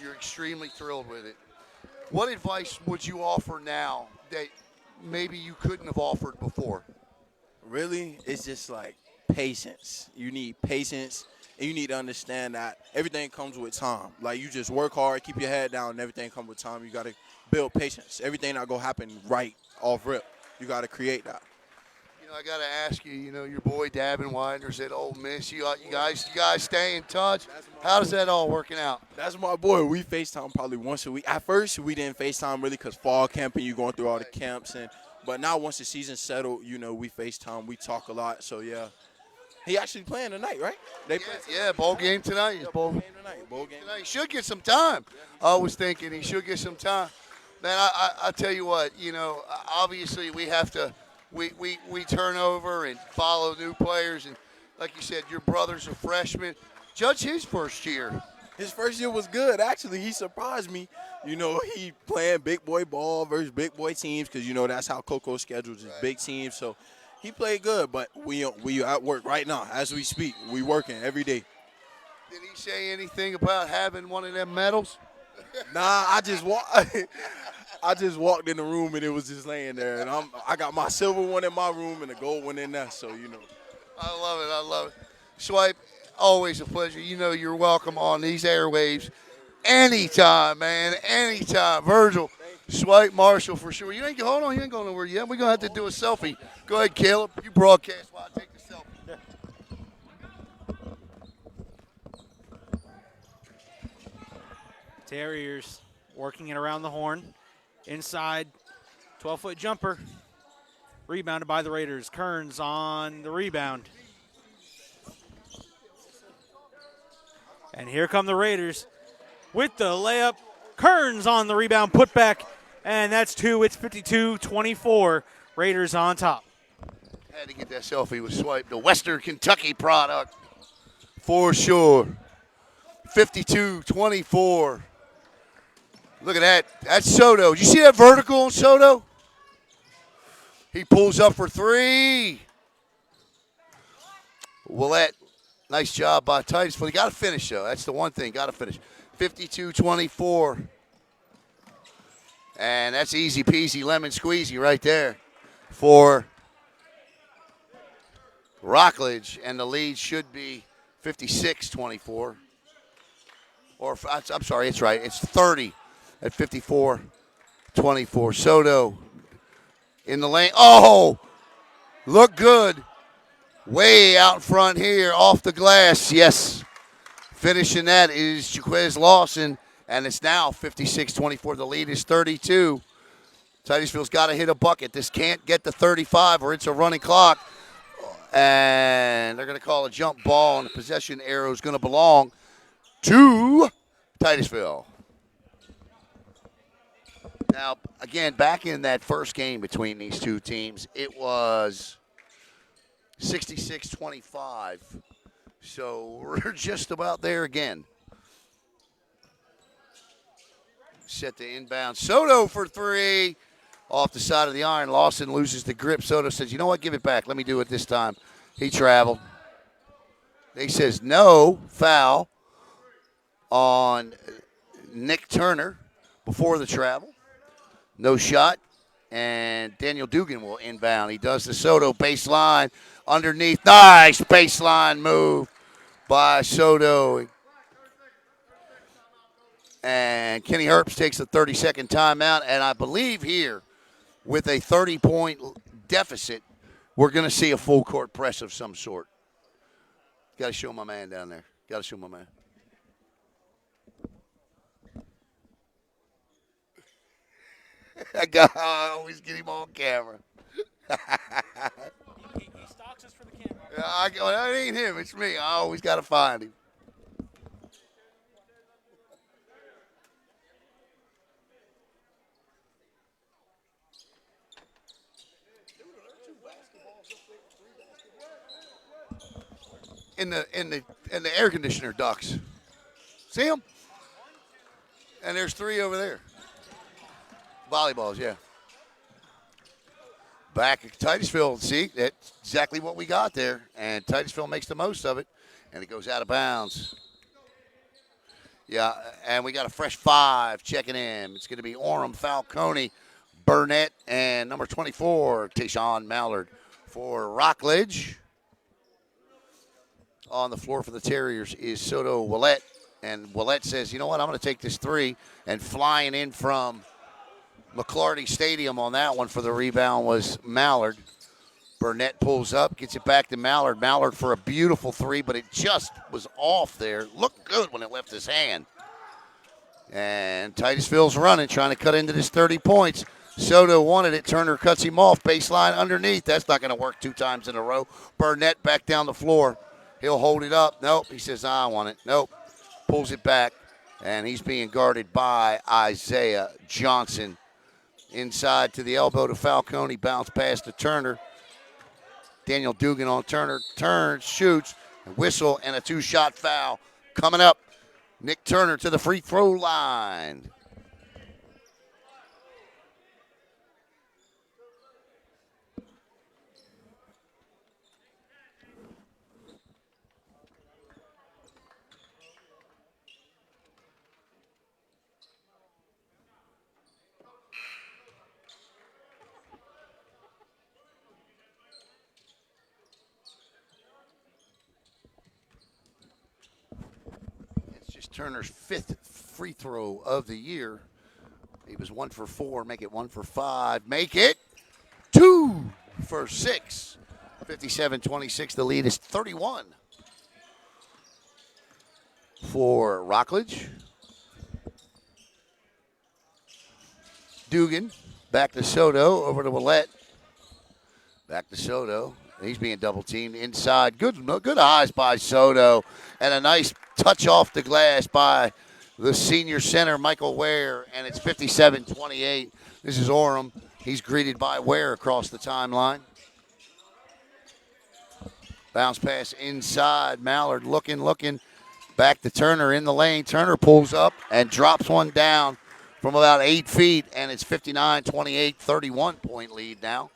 you're extremely thrilled with it. What advice would you offer now that maybe you couldn't have offered before? Really, it's just like patience. You need patience, and you need to understand that everything comes with time. Like, you just work hard, keep your head down, and everything comes with time. You got to build patience. Everything not going to happen right off rip. You got to create that. I got to ask you, your boy Davin Widener's at Ole Miss. You guys stay in touch. How does that all working out? That's my boy. We FaceTime probably once a week. At first, we didn't FaceTime really because fall camping, you going through all the camps. But now once the season's settled, we FaceTime. We talk a lot. So, yeah. He actually playing tonight, right? Yeah, bowl game tonight. Yeah, bowl game tonight. Bowl game tonight. He should get some time. I was thinking he should get some time. Man, I tell you what, obviously we have to – We turn over and follow new players. And like you said, your brother's a freshman. Judge his first year. His first year was good, actually. He surprised me. He playing big boy ball versus big boy teams because, that's how Coco schedules his big teams. So he played good, but we at work right now as we speak. We working every day. Did he say anything about having one of them medals? Nah, I just walked in the room and it was just laying there. And I got my silver one in my room and the gold one in there, so I love it. Swipe, always a pleasure. You're welcome on these airwaves anytime, man, anytime. Virgil, Swipe Marshall for sure. You ain't going nowhere yet. We're going to have to do a selfie. Go ahead, Caleb. You broadcast while I take the selfie. Terriers working it around the horn. Inside, 12-foot jumper. Rebounded by the Raiders. Kearns on the rebound. And here come the Raiders with the layup. Kearns on the rebound, put back, and that's two. It's 52-24. Raiders on top. Had to get that selfie with Swipe, the Western Kentucky product, for sure. 52-24. Look at that. That's Soto. Did you see that vertical on Soto? He pulls up for three. Willette, nice job by Titusville. You got to finish, though. That's the one thing. Got to finish. 52-24. And that's easy peasy lemon squeezy right there for Rockledge. And the lead should be 56-24. Or, I'm sorry, it's right. It's 30 at 54-24. Soto in the lane. Oh, look good. Way out front here, off the glass. Yes, Finishing that is Jaquez Lawson, and it's now 56-24. The lead is 32. Titusville's got to hit a bucket. This can't get to 35 or it's a running clock. And they're going to call a jump ball, and the possession arrow is going to belong to Titusville. Now, again, back in that first game between these two teams, it was 66-25. So we're just about there again. Set the inbound. Soto for three. Off the side of the iron. Lawson loses the grip. Soto says, you know what, give it back. Let me do it this time. He traveled. He says no, foul on Nick Turner before the travel. No shot. And Daniel Dugan will inbound. He does the Soto baseline underneath. Nice baseline move by Soto. And Kenny Herbst takes a 30-second timeout. And I believe here, with a 30-point deficit, we're going to see a full court press of some sort. Got to show my man down there. Got to show my man. I always get him on camera. He stalks us for the camera. It ain't him. It's me. I always got to find him. In the air conditioner ducts. See them? And there's three over there. Volleyballs, yeah. Back at Titusville, see, that's exactly what we got there. And Titusville makes the most of it. And it goes out of bounds. Yeah, and we got a fresh five checking in. It's going to be Orem, Falcone, Burnett, and number 24, Tayshawn Mallard for Rockledge. On the floor for the Terriers is Soto Willett. And Willett says, you know what, I'm going to take this three. And flying in from McClarty Stadium on that one for the rebound was Mallard. Burnett pulls up, gets it back to Mallard. Mallard for a beautiful three, but it just was off there. Looked good when it left his hand. And Titusville's running, trying to cut into this 30 points. Soto wanted it. Turner cuts him off. Baseline underneath. That's not going to work two times in a row. Burnett back down the floor. He'll hold it up. Nope. He says, I want it. Nope. Pulls it back. And he's being guarded by Isaiah Johnson. Inside to the elbow to Falcone. Bounce pass to Turner. Daniel Dugan on Turner. Turns, shoots, a whistle, and a two-shot foul. Coming up, Nick Turner to the free throw line. Turner's fifth free throw of the year. He was 1 for 4. Make it 1 for 5. Make it 2 for 6. 57-26. The lead is 31 for Rockledge. Dugan back to Soto. Over to Willett. Back to Soto. He's being double teamed inside. Good eyes by Soto. And a nice touch off the glass by the senior center, Michael Ware. And it's 57-28. This is Orem. He's greeted by Ware across the timeline. Bounce pass inside. Mallard looking. Back to Turner in the lane. Turner pulls up and drops one down from about 8 feet. And it's 59-28, 31-point lead now.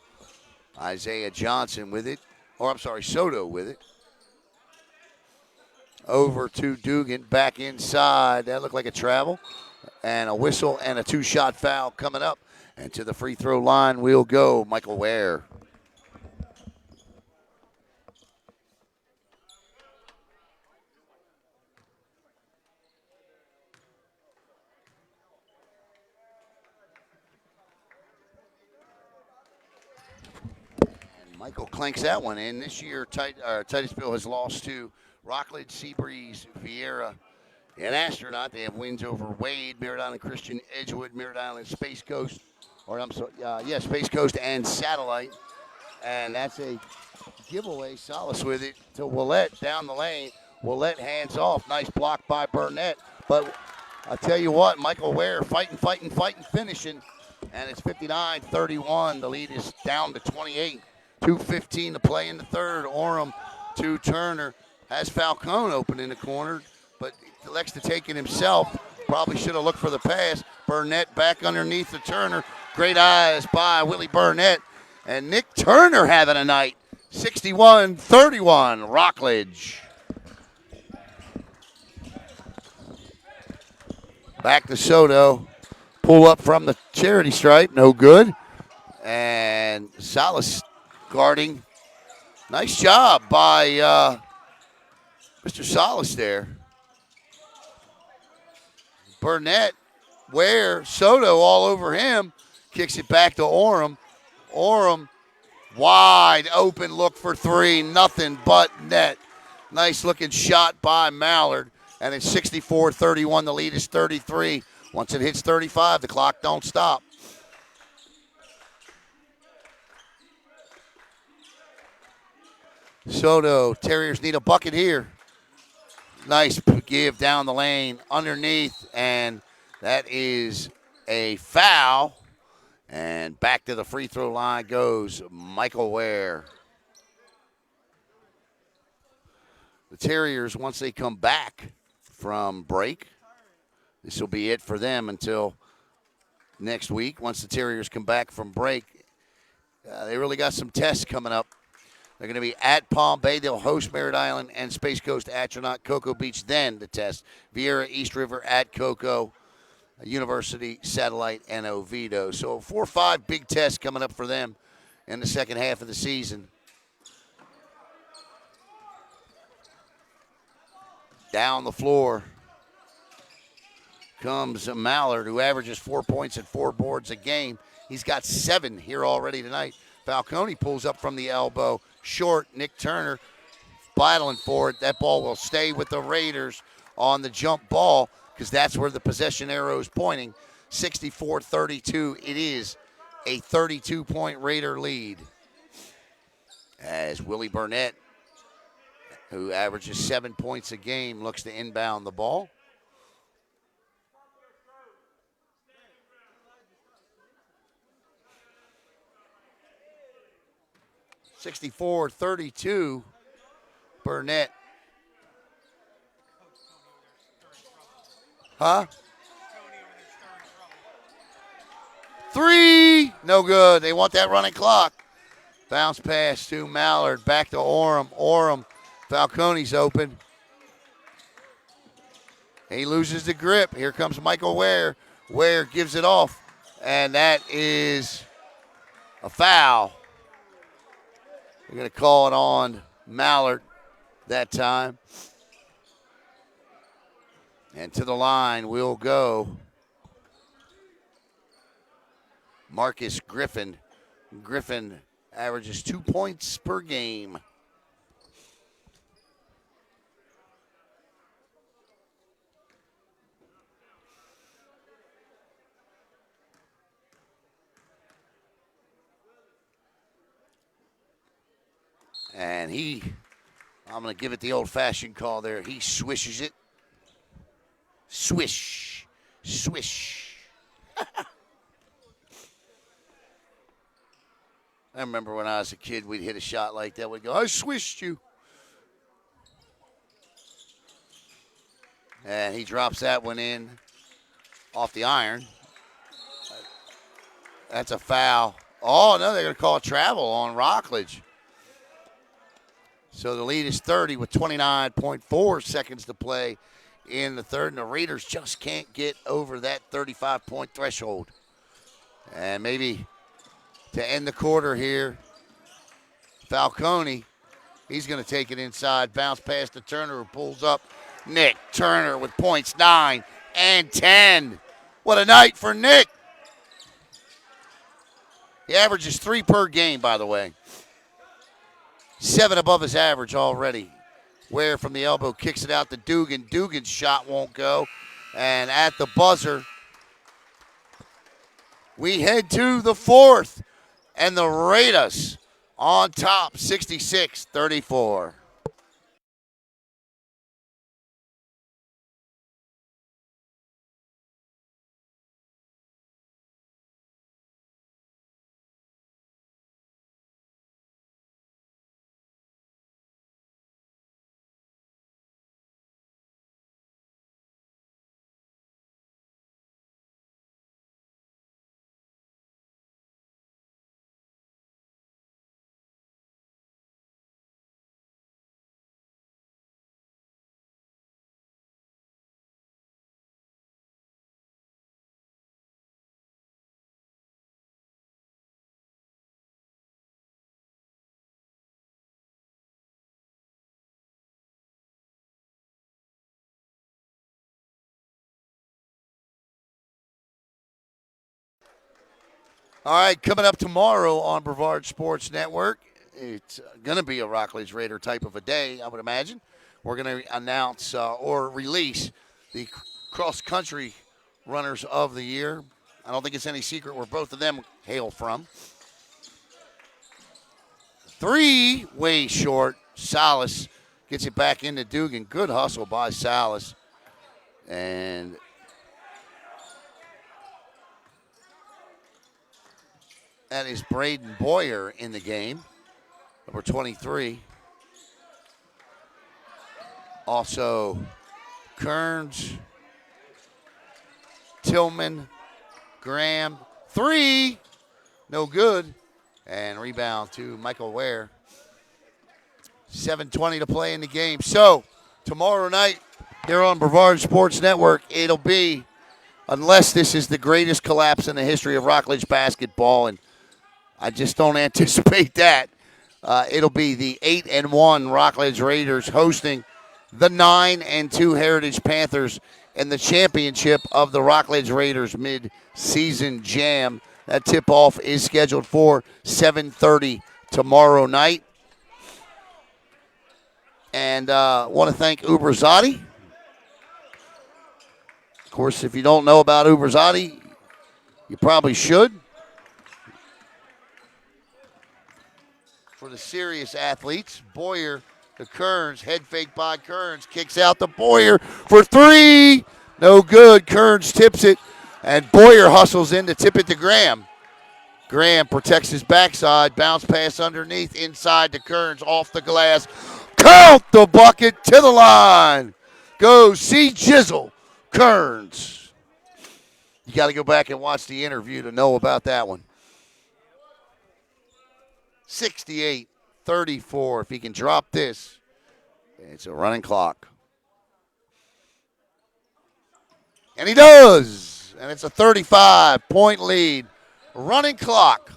Isaiah Johnson with it. Soto with it. Over to Dugan, back inside. That looked like a travel. And a whistle and a two-shot foul coming up. And to the free throw line we'll go, Michael Ware. Michael clanks that one in. This year, Titusville has lost to Rockledge, Seabreeze, Vieira, and Astronaut. They have wins over Wade, Merritt Island Christian, Edgewood, Merritt Island, Space Coast, Space Coast and Satellite. And that's a giveaway. Solace with it to Willette down the lane. Willette hands off. Nice block by Burnett. But I'll tell you what, Michael Ware fighting, finishing. And it's 59-31. The lead is down to 28. 2:15 to play in the third. Orem to Turner. Has Falcone open in the corner, but elects to take it himself. Probably should have looked for the pass. Burnett back underneath the Turner. Great eyes by Willie Burnett. And Nick Turner having a night. 61-31, Rockledge. Back to Soto. Pull up from the charity stripe, no good. And Salas guarding. Nice job by Mr. Salas there. Burnett, Ware, Soto all over him. Kicks it back to Orem. Orem, wide open look for three. Nothing but net. Nice looking shot by Mallard. And it's 64-31. The lead is 33. Once it hits 35, the clock don't stop. Soto, Terriers need a bucket here. Nice give down the lane underneath, and that is a foul. And back to the free throw line goes Michael Ware. The Terriers, once they come back from break, this will be it for them until next week. Once the Terriers come back from break, they really got some tests coming up. They're going to be at Palm Bay. They'll host Merritt Island and Space Coast Astronaut. Cocoa Beach then the test. Vieira, East River at Cocoa, University, Satellite, and Oviedo. So 4 or 5 big tests coming up for them in the second half of the season. Down the floor comes Mallard, who averages 4 points and 4 boards a game. He's got 7 here already tonight. Falcone pulls up from the elbow. Short, Nick Turner battling for it. That ball will stay with the Raiders on the jump ball because that's where the possession arrow is pointing. 64-32. It is a 32-point Raider lead. As Willie Burnett, who averages 7 points a game, looks to inbound the ball. (64-32), Burnett. Huh? Three, no good. They want that running clock. Bounce pass to Mallard, back to Orem. Orem, Falcone's open. He loses the grip. Here comes Michael Ware. Ware gives it off, and that is a foul. They're going to call it on Mallard that time. And to the line will go Marcus Griffin. Griffin averages 2 points per game. And I'm going to give it the old-fashioned call there. He swishes it. Swish. Swish. I remember when I was a kid, we'd hit a shot like that. We'd go, I swished you. And he drops that one in off the iron. That's a foul. Oh, no, they're going to call travel on Rockledge. So the lead is 30 with 29.4 seconds to play in the third, and the Raiders just can't get over that 35-point threshold. And maybe to end the quarter here, Falcone, he's going to take it inside, bounce past to Turner, who pulls up. Nick Turner with points 9 and 10. What a night for Nick. He averages 3 per game, by the way. 7 above his average already. Ware from the elbow kicks it out to Dugan. Dugan's shot won't go. And at the buzzer, we head to the fourth. And the Raiders on top, 66-34. All right, coming up tomorrow on Brevard Sports Network, it's going to be a Rockledge Raider type of a day, I would imagine. We're going to announce or release the cross-country runners of the year. I don't think it's any secret where both of them hail from. 3 way short. Salas gets it back into Dugan. Good hustle by Salas. And that is Braden Boyer in the game, number 23. Also, Kearns, Tillman, Graham. 3, no good. And rebound to Michael Ware. 7:20 to play in the game. So, tomorrow night, here on Brevard Sports Network, it'll be, unless this is the greatest collapse in the history of Rockledge basketball, and I just don't anticipate that. It'll be the 8-1 Rockledge Raiders hosting the 9-2 Heritage Panthers in the championship of the Rockledge Raiders mid-season jam. That tip-off is scheduled for 7:30 tomorrow night. And want to thank Ubrazati. Of course, if you don't know about Ubrazati, you probably should. For the serious athletes, Boyer to Kearns, head fake by Kearns, kicks out to Boyer for 3. No good. Kearns tips it, and Boyer hustles in to tip it to Graham. Graham protects his backside, bounce pass underneath, inside to Kearns, off the glass. Count the bucket to the line. Go see Jizzle. Kearns. You got to go back and watch the interview to know about that one. 68-34. If he can drop this, it's a running clock. And he does. And it's a 35-point lead. Running clock.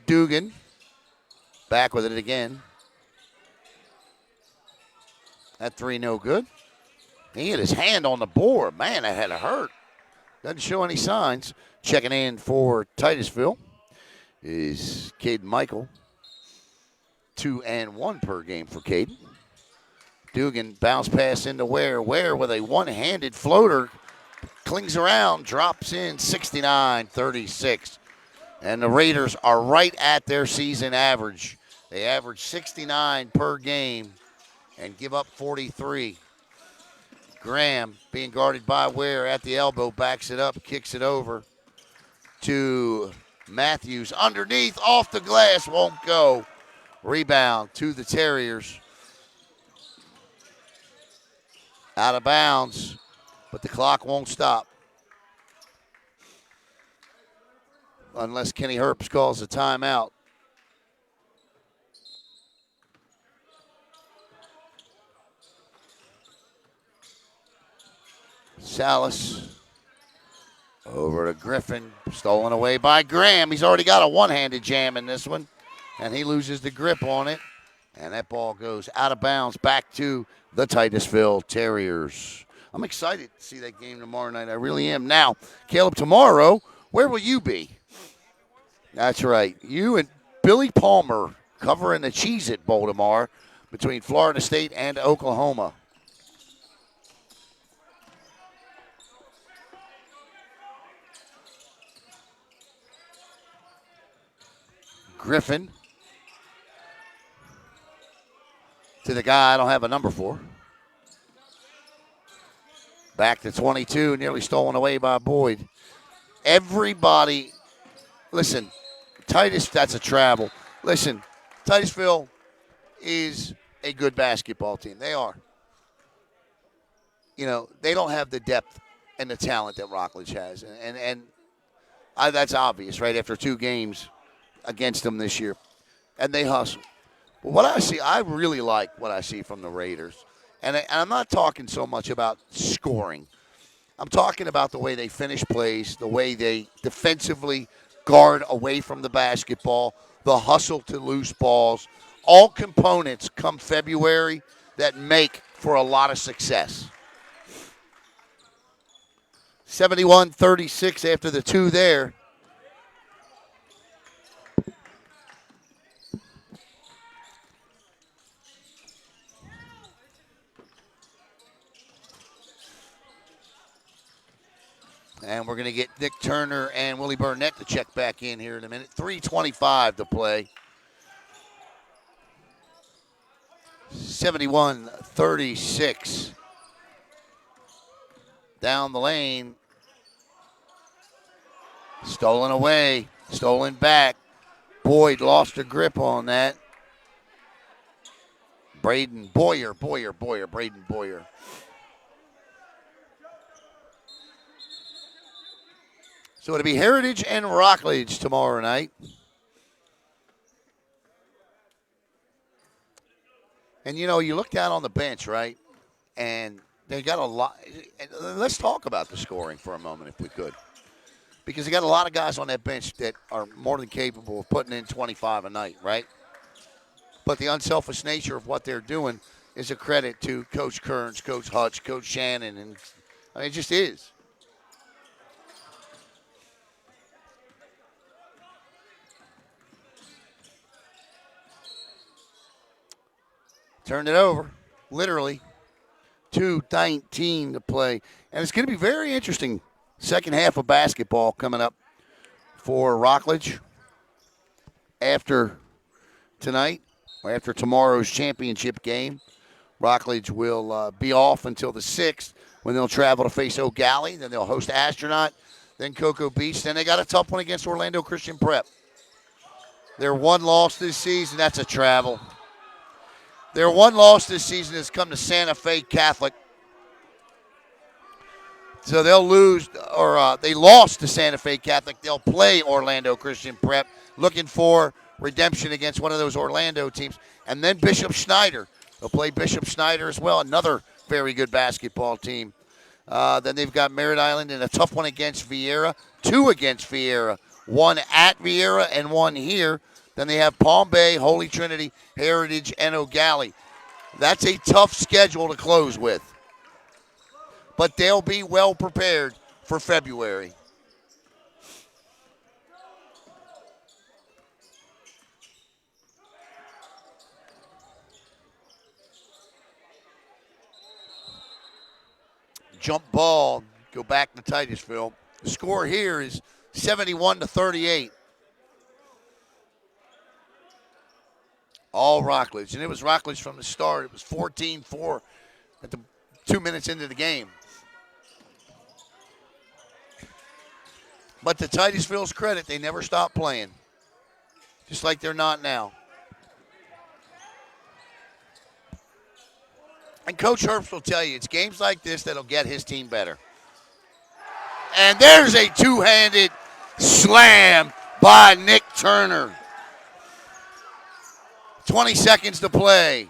Dugan back with it again. That 3 no good. He hit his hand on the board. Man, that had to hurt. Doesn't show any signs. Checking in for Titusville is Caden Michael. 2-1 per game for Caden. Dugan bounce pass into Ware. Ware with a one-handed floater. Clings around, drops in 69-36. And the Raiders are right at their season average. They average 69 per game and give up 43. Graham being guarded by Ware at the elbow, backs it up, kicks it over to Matthews. Underneath, off the glass, won't go. Rebound to the Terriers. Out of bounds, but the clock won't stop. Unless Kenny Herbst calls a timeout. Salas over to Griffin. Stolen away by Graham. He's already got a one-handed jam in this one, and he loses the grip on it. And that ball goes out of bounds back to the Titusville Terriers. I'm excited to see that game tomorrow night. I really am. Now, Caleb, tomorrow, where will you be? That's right. You and Billy Palmer covering the Cheez-It Bowl tomorrow between Florida State and Oklahoma. Griffin to the guy I don't have a number for. Back to 22, nearly stolen away by Boyd. Everybody, listen, Titus, that's a travel. Listen, Titusville is a good basketball team. They are. You know, they don't have the depth and the talent that Rockledge has. And that's obvious, right, after 2 games against them this year. And they hustle. But what I see, I really like what I see from the Raiders. And I'm not talking so much about scoring. I'm talking about the way they finish plays, the way they defensively guard away from the basketball, the hustle to loose balls. All components come February that make for a lot of success. 71-36 after the 2 there. And we're going to get Nick Turner and Willie Burnett to check back in here in a minute. 3:25 to play. 71-36. Down the lane. Stolen away. Stolen back. Boyd lost a grip on that. Braden Boyer. Braden Boyer. So it'll be Heritage and Rockledge tomorrow night. And, you know, you look down on the bench, right? And they got a lot. Let's talk about the scoring for a moment, if we could. Because they got a lot of guys on that bench that are more than capable of putting in 25 a night, right? But the unselfish nature of what they're doing is a credit to Coach Kearns, Coach Hutch, Coach Shannon. And I mean, it just is. Turned it over, literally. 2:19 to play. And it's going to be very interesting second half of basketball coming up for Rockledge after tonight, or after tomorrow's championship game. Rockledge will be off until the 6th when they'll travel to face O'Galley. Then they'll host Astronaut, then Cocoa Beach. Then they got a tough one against Orlando Christian Prep. Their one loss this season, that's a travel. Their one loss this season has come to Santa Fe Catholic. So they'll lose, or they lost to Santa Fe Catholic. They'll play Orlando Christian Prep, looking for redemption against one of those Orlando teams. And then Bishop Schneider. They'll play Bishop Schneider as well, another very good basketball team. Then they've got Merritt Island in a tough one against Vieira, 2 against Vieira, 1 at Vieira and 1 here. Then they have Palm Bay, Holy Trinity, Heritage, and O'Galley. That's a tough schedule to close with. But they'll be well prepared for February. Jump ball, go back to Titusville. The score here is 71-38. All Rockledge. And it was Rockledge from the start. It was 14-4 at the 2 minutes into the game. But to Titusville's credit, they never stopped playing. Just like they're not now. And Coach Herbst will tell you, it's games like this that'll get his team better. And there's a two-handed slam by Nick Turner. 20 seconds to play.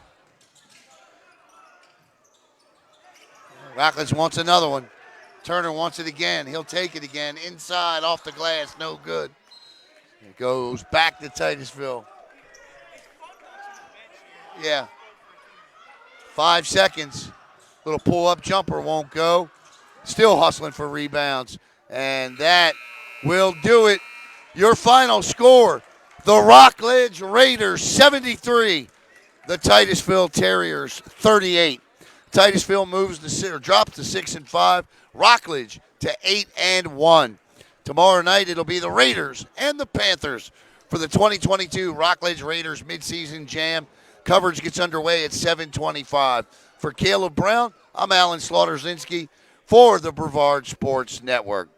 Rockledge wants another one. Turner wants it again. He'll take it again. Inside, off the glass, no good. It goes back to Titusville. Yeah. 5 seconds. Little pull-up jumper won't go. Still hustling for rebounds. And that will do it Your final score, the Rockledge Raiders 73, the Titusville Terriers 38. Titusville drops to 6-5. Rockledge to 8-1. Tomorrow night it'll be the Raiders and the Panthers for the 2022 Rockledge Raiders midseason jam. Coverage gets underway at 7:25. For Caleb Brown, I'm Alan Slaughterzinski for the Brevard Sports Network.